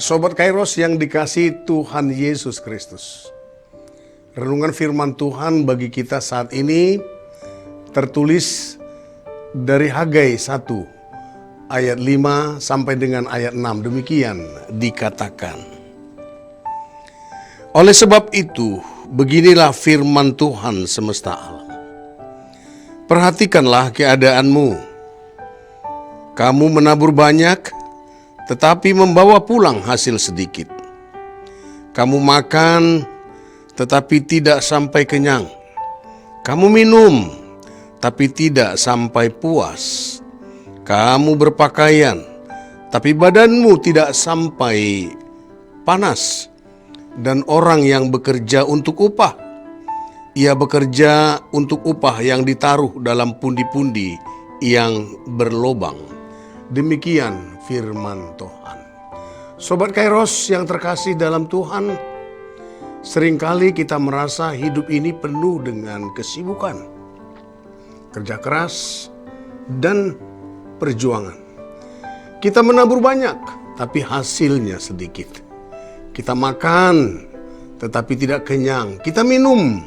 Sobat Kairos yang dikasihi Tuhan Yesus Kristus. Renungan firman Tuhan bagi kita saat ini tertulis dari Hagai 1 ayat 5 sampai dengan ayat 6. Demikian dikatakan. Oleh sebab itu, beginilah firman Tuhan semesta alam. Perhatikanlah keadaanmu. Kamu menabur banyak, tetapi membawa pulang hasil sedikit. Kamu makan, tetapi tidak sampai kenyang. Kamu minum, tapi tidak sampai puas. Kamu berpakaian, tapi badanmu tidak sampai panas. Dan orang yang bekerja untuk upah, ia bekerja untuk upah yang ditaruh dalam pundi-pundi yang berlobang. Demikian firman Tuhan. Sobat Kairos yang terkasih dalam Tuhan, seringkali kita merasa hidup ini penuh dengan kesibukan, kerja keras, dan perjuangan. Kita menabur banyak, tapi hasilnya sedikit. Kita makan, tetapi tidak kenyang. Kita minum,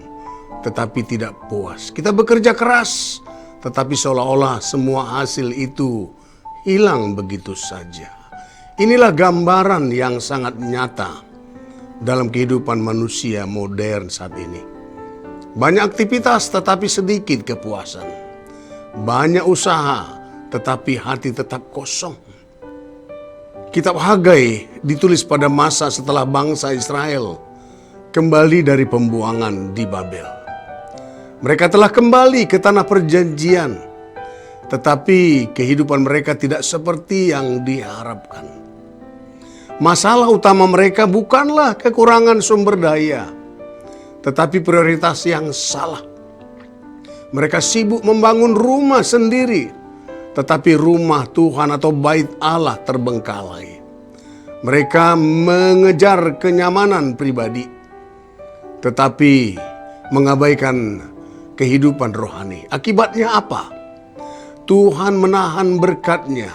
tetapi tidak puas. Kita bekerja keras, tetapi seolah-olah semua hasil itu hilang begitu saja. Inilah gambaran yang sangat nyata dalam kehidupan manusia modern saat ini. Banyak aktivitas tetapi sedikit kepuasan. Banyak usaha tetapi hati tetap kosong. Kitab Hagai ditulis pada masa setelah bangsa Israel kembali dari pembuangan di Babel. Mereka telah kembali ke tanah perjanjian, tetapi kehidupan mereka tidak seperti yang diharapkan. Masalah utama mereka bukanlah kekurangan sumber daya, tetapi prioritas yang salah. Mereka sibuk membangun rumah sendiri, tetapi rumah Tuhan atau bait Allah terbengkalai. Mereka mengejar kenyamanan pribadi, tetapi mengabaikan kehidupan rohani. Akibatnya apa? Tuhan menahan berkat-Nya.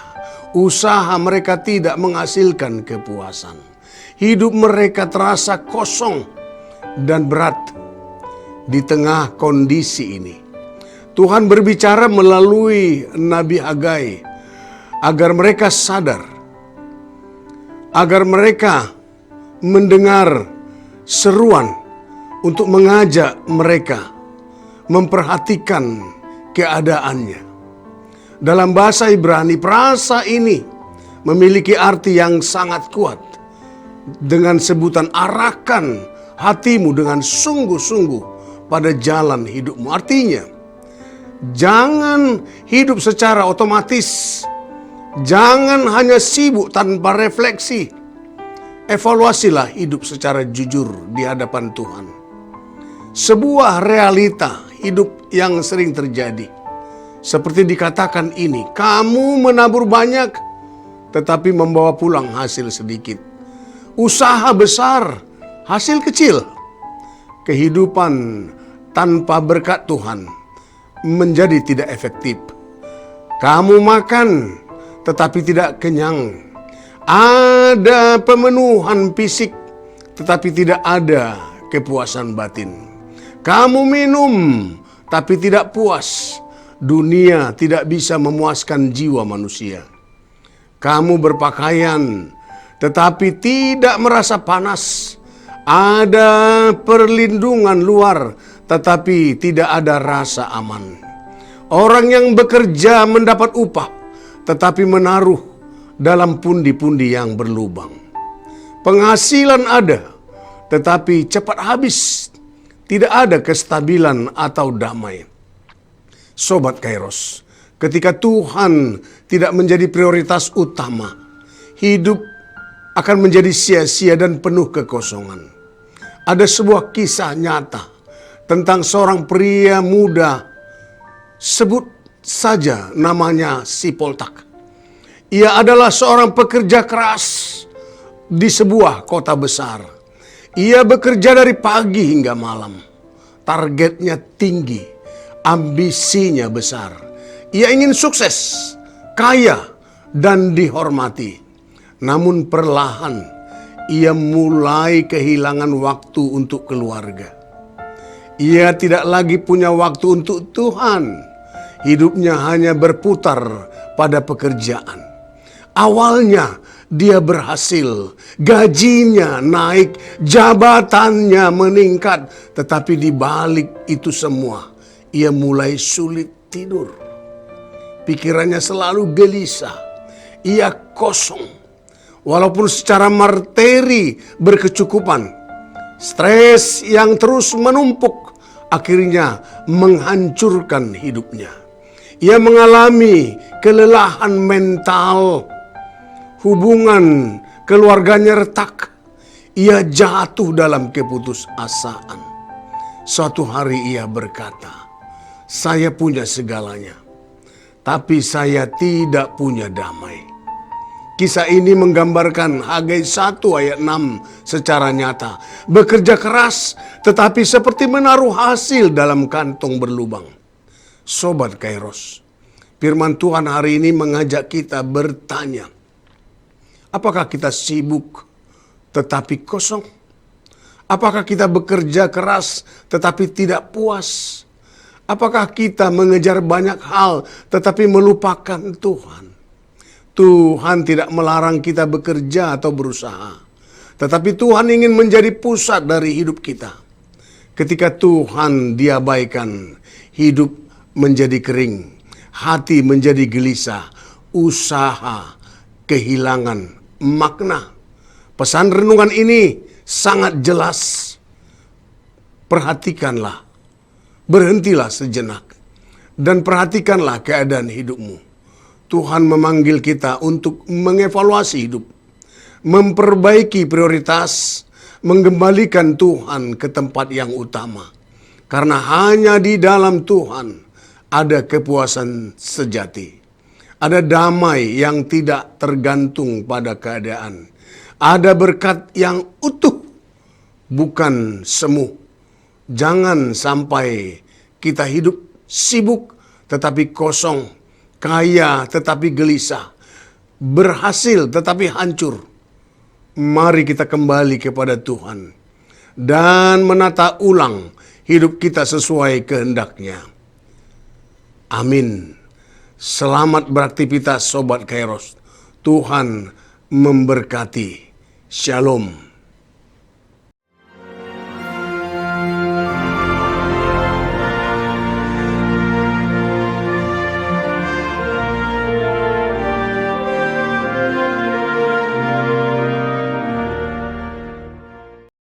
Usaha mereka tidak menghasilkan kepuasan. Hidup mereka terasa kosong dan berat. Di tengah kondisi ini, Tuhan berbicara melalui Nabi Hagai agar mereka sadar, agar mereka mendengar seruan untuk mengajak mereka memperhatikan keadaannya. Dalam bahasa Ibrani, frasa ini memiliki arti yang sangat kuat dengan sebutan arahkan hatimu dengan sungguh-sungguh pada jalan hidupmu. Artinya, jangan hidup secara otomatis. Jangan hanya sibuk tanpa refleksi. Evaluasilah hidup secara jujur di hadapan Tuhan. Sebuah realita hidup yang sering terjadi. Seperti dikatakan ini, kamu menabur banyak, tetapi membawa pulang hasil sedikit. Usaha besar, hasil kecil. Kehidupan tanpa berkat Tuhan menjadi tidak efektif. Kamu makan, tetapi tidak kenyang. Ada pemenuhan fisik, tetapi tidak ada kepuasan batin. Kamu minum, tapi tidak puas. Dunia tidak bisa memuaskan jiwa manusia. Kamu berpakaian, tetapi tidak merasa panas. Ada perlindungan luar, tetapi tidak ada rasa aman. Orang yang bekerja mendapat upah, tetapi menaruh dalam pundi-pundi yang berlubang. Penghasilan ada, tetapi cepat habis. Tidak ada kestabilan atau damai. Sobat Kairos, ketika Tuhan tidak menjadi prioritas utama, hidup akan menjadi sia-sia dan penuh kekosongan. Ada sebuah kisah nyata tentang seorang pria muda, sebut saja namanya Sipoltak. Ia adalah seorang pekerja keras di sebuah kota besar. Ia bekerja dari pagi hingga malam. Targetnya tinggi. Ambisinya besar. Ia ingin sukses, kaya, dan dihormati. Namun perlahan ia mulai kehilangan waktu untuk keluarga. Ia tidak lagi punya waktu untuk Tuhan. Hidupnya hanya berputar pada pekerjaan. Awalnya dia berhasil, gajinya naik, jabatannya meningkat. Tetapi di balik itu semua, ia mulai sulit tidur. Pikirannya selalu gelisah, ia kosong. Walaupun secara materi berkecukupan, stres yang terus menumpuk akhirnya menghancurkan hidupnya. Ia mengalami kelelahan mental, hubungan keluarganya retak. Ia jatuh dalam keputusasaan. Suatu hari ia berkata, "Saya punya segalanya, tapi saya tidak punya damai." Kisah ini menggambarkan Hagai 1 ayat 6 secara nyata. Bekerja keras tetapi seperti menaruh hasil dalam kantong berlubang. Sobat Kairos, firman Tuhan hari ini mengajak kita bertanya, apakah kita sibuk tetapi kosong? Apakah kita bekerja keras tetapi tidak puas? Apakah kita mengejar banyak hal tetapi melupakan Tuhan? Tuhan tidak melarang kita bekerja atau berusaha, tetapi Tuhan ingin menjadi pusat dari hidup kita. Ketika Tuhan diabaikan, hidup menjadi kering, hati menjadi gelisah, usaha kehilangan makna. Pesan renungan ini sangat jelas. Perhatikanlah, berhentilah sejenak, dan perhatikanlah keadaan hidupmu. Tuhan memanggil kita untuk mengevaluasi hidup, memperbaiki prioritas, mengembalikan Tuhan ke tempat yang utama. Karena hanya di dalam Tuhan ada kepuasan sejati. Ada damai yang tidak tergantung pada keadaan. Ada berkat yang utuh, bukan semu. Jangan sampai kita hidup sibuk tetapi kosong, kaya tetapi gelisah, berhasil tetapi hancur. Mari kita kembali kepada Tuhan dan menata ulang hidup kita sesuai kehendak-Nya. Amin. Selamat beraktivitas Sobat Kairos. Tuhan memberkati. Shalom.